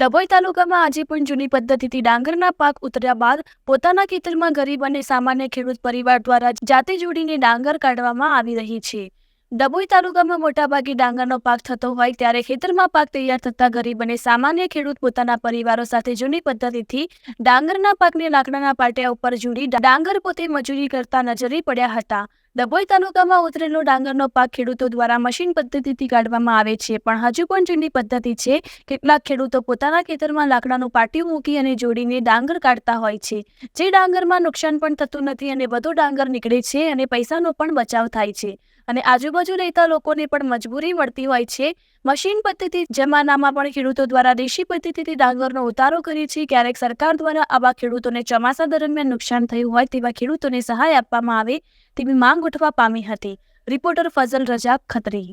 ડભોઈ તાલુકામાં આજે પણ જૂની પદ્ધતિથી ડાંગરના પાક ઉતર્યા બાદ પોતાના ખેતરમાં ગરીબ અને સામાન્ય ખેડૂત પરિવાર દ્વારા જાતે જોડીને ડાંગર કાઢવામાં આવી રહી છે. ડભોઈ તાલુકામાં મોટાભાગે ડાંગરનો પાક થતો હોય ત્યારે ખેતરમાં પાક તૈયાર થતા ગરીબ અને સામાન્ય ખેડૂત પોતાના પરિવારો સાથે જૂની પદ્ધતિથી ડાંગરના પાકને લાકડાના પાટિયા ઉપર જોડી ડાંગર પોતે મજૂરી કરતા નજરે પડ્યા હતા. ડભોઈ તાલુકામાં ઉતરેલો ડાંગરનો પાક ખેડૂતો દ્વારા મશીન પદ્ધતિથી કાઢવામાં આવે છે, પણ હજુ પણ જૂની પદ્ધતિ છે. કેટલાક ખેડૂતો પોતાના ખેતરમાં લાકડાનું પાટિયું મૂકી અને જોડીને ડાંગર કાઢતા હોય છે, જે ડાંગરમાં નુકસાન પણ થતું નથી અને વધુ ડાંગર નીકળે છે અને પૈસાનો પણ બચાવ થાય છે અને આજુબાજુ રહેતા લોકોને પણ મજબૂરી મળતી હોય છે. મશીન પદ્ધતિ જમાનામાં પણ ખેડૂતો દ્વારા દેશી પદ્ધતિથી ડાંગરનો ઉતારો કરે છે. ક્યારેક સરકાર દ્વારા આવા ખેડૂતોને ચોમાસા દરમિયાન નુકસાન થયું હોય તેવા ખેડૂતોને સહાય આપવામાં આવે તેવી માંગ ઉઠવા પામી હતી. રિપોર્ટર ફઝલ રજા, ખત્રી.